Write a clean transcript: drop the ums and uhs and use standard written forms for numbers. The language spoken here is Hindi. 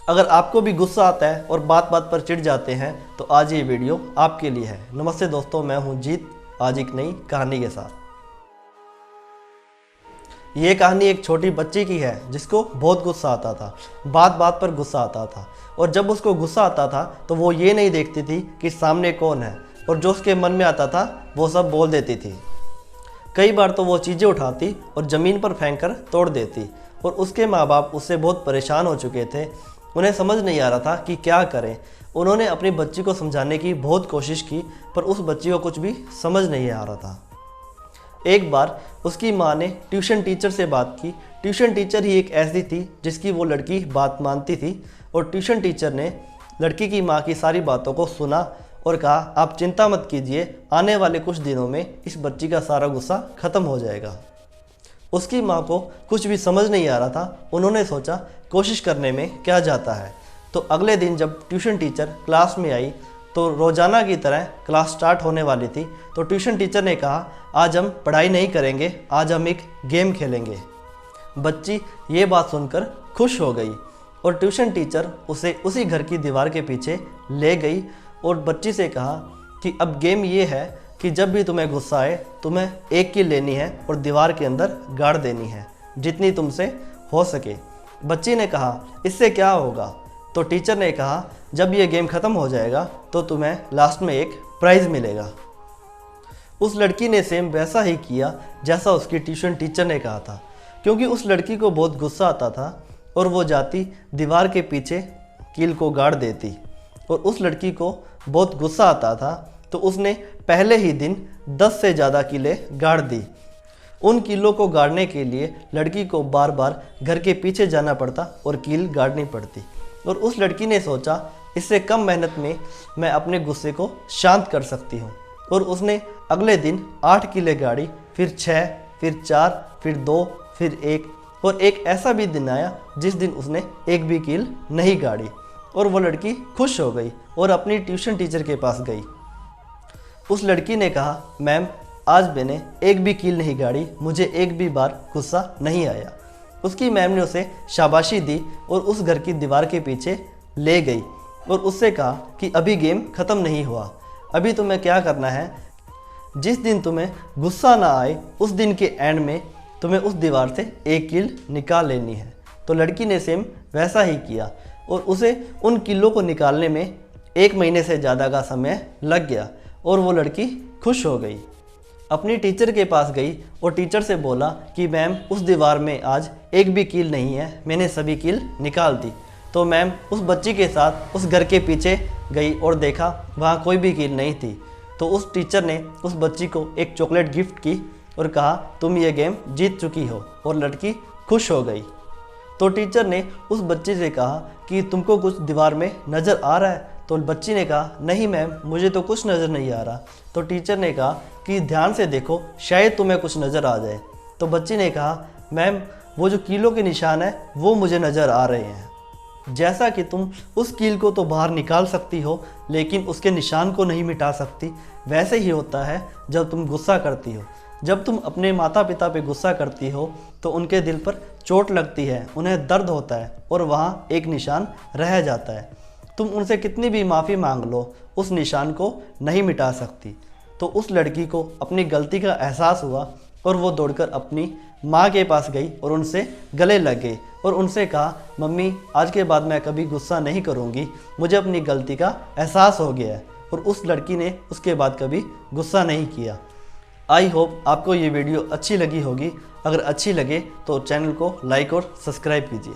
अगर आपको भी गुस्सा आता है और बात बात पर चिढ़ जाते हैं तो आज ये वीडियो आपके लिए है। नमस्ते दोस्तों, मैं हूं जीत, आज एक नई कहानी के साथ। ये कहानी एक छोटी बच्ची की है जिसको बहुत गुस्सा आता था, बात बात पर गुस्सा आता था। और जब उसको गुस्सा आता था तो वो ये नहीं देखती थी कि सामने कौन है, और जो उसके मन में आता था वो सब बोल देती थी। कई बार तो वो चीज़ें उठाती और ज़मीन पर फेंक कर तोड़ देती, और उसके माँ बाप उससे बहुत परेशान हो चुके थे। उन्हें समझ नहीं आ रहा था कि क्या करें। उन्होंने अपनी बच्ची को समझाने की बहुत कोशिश की, पर उस बच्ची को कुछ भी समझ नहीं आ रहा था। एक बार उसकी माँ ने ट्यूशन टीचर से बात की। ट्यूशन टीचर ही एक ऐसी थी जिसकी वो लड़की बात मानती थी, और ट्यूशन टीचर ने लड़की की माँ की सारी बातों को सुना और कहा, आप चिंता मत कीजिए, आने वाले कुछ दिनों में इस बच्ची का सारा गुस्सा ख़त्म हो जाएगा। उसकी माँ को कुछ भी समझ नहीं आ रहा था। उन्होंने सोचा कोशिश करने में क्या जाता है। तो अगले दिन जब ट्यूशन टीचर क्लास में आई तो रोज़ाना की तरह क्लास स्टार्ट होने वाली थी। तो ट्यूशन टीचर ने कहा, आज हम पढ़ाई नहीं करेंगे, आज हम एक गेम खेलेंगे। बच्ची ये बात सुनकर खुश हो गई और ट्यूशन टीचर उसे उसी घर की दीवार के पीछे ले गई और बच्ची से कहा कि अब गेम ये है कि जब भी तुम्हें गुस्सा आए तुम्हें एक कील लेनी है और दीवार के अंदर गाड़ देनी है, जितनी तुमसे हो सके। बच्ची ने कहा, इससे क्या होगा? तो टीचर ने कहा, जब ये गेम ख़त्म हो जाएगा तो तुम्हें लास्ट में एक प्राइज़ मिलेगा। उस लड़की ने सेम वैसा ही किया जैसा उसकी ट्यूशन टीचर ने कहा था, क्योंकि उस लड़की को बहुत गुस्सा आता था और वो जाती दीवार के पीछे कील को गाड़ देती। और उस लड़की को बहुत गुस्सा आता था तो उसने पहले ही दिन 10 से ज़्यादा कीलें गाड़ दी। उन कीलों को गाड़ने के लिए लड़की को बार बार घर के पीछे जाना पड़ता और कील गाड़नी पड़ती। और उस लड़की ने सोचा, इससे कम मेहनत में मैं अपने गुस्से को शांत कर सकती हूँ। और उसने अगले दिन 8 कीलें गाड़ी, फिर 6, फिर 4, फिर 2, फिर 1, और एक ऐसा भी दिन आया जिस दिन उसने एक भी कील नहीं गाड़ी। और वो लड़की खुश हो गई और अपनी ट्यूशन टीचर के पास गई। उस लड़की ने कहा, मैम आज मैंने एक भी कील नहीं गाड़ी, मुझे एक भी बार गुस्सा नहीं आया। उसकी मैम ने उसे शाबाशी दी और उस घर की दीवार के पीछे ले गई और उससे कहा कि अभी गेम ख़त्म नहीं हुआ, अभी तुम्हें क्या करना है, जिस दिन तुम्हें गुस्सा ना आए उस दिन के एंड में तुम्हें उस दीवार से एक कील निकाल लेनी है। तो लड़की ने सेम वैसा ही किया और उसे उन कीलों को निकालने में 1 महीने से ज़्यादा का समय लग गया और वो लड़की खुश हो गई। अपनी टीचर के पास गई और टीचर से बोला कि मैम उस दीवार में आज एक भी कील नहीं है, मैंने सभी कील निकाल दी। तो मैम उस बच्ची के साथ उस घर के पीछे गई और देखा वहाँ कोई भी कील नहीं थी। तो उस टीचर ने उस बच्ची को एक चॉकलेट गिफ्ट की और कहा, तुम ये गेम जीत चुकी हो, और लड़की खुश हो गई। तो टीचर ने उस बच्ची से कहा कि तुमको कुछ दीवार में नज़र आ रहा है? तो बच्ची ने कहा, नहीं मैम मुझे तो कुछ नज़र नहीं आ रहा। तो टीचर ने कहा कि ध्यान से देखो, शायद तुम्हें कुछ नज़र आ जाए। तो बच्ची ने कहा, मैम वो जो कीलों के निशान है वो मुझे नज़र आ रहे हैं। जैसा कि तुम उस कील को तो बाहर निकाल सकती हो लेकिन उसके निशान को नहीं मिटा सकती, वैसे ही होता है जब तुम गुस्सा करती हो। जब तुम अपने माता पिता पे गुस्सा करती हो तो उनके दिल पर चोट लगती है, उन्हें दर्द होता है और वहाँ एक निशान रह जाता है। तुम उनसे कितनी भी माफ़ी मांग लो, उस निशान को नहीं मिटा सकती। तो उस लड़की को अपनी गलती का एहसास हुआ और वो दौड़कर अपनी माँ के पास गई और उनसे गले लग गई और उनसे कहा, मम्मी आज के बाद मैं कभी गुस्सा नहीं करूँगी, मुझे अपनी गलती का एहसास हो गया है। और उस लड़की ने उसके बाद कभी गुस्सा नहीं किया। आई होप आपको ये वीडियो अच्छी लगी होगी। अगर अच्छी लगे तो चैनल को लाइक और सब्सक्राइब कीजिए।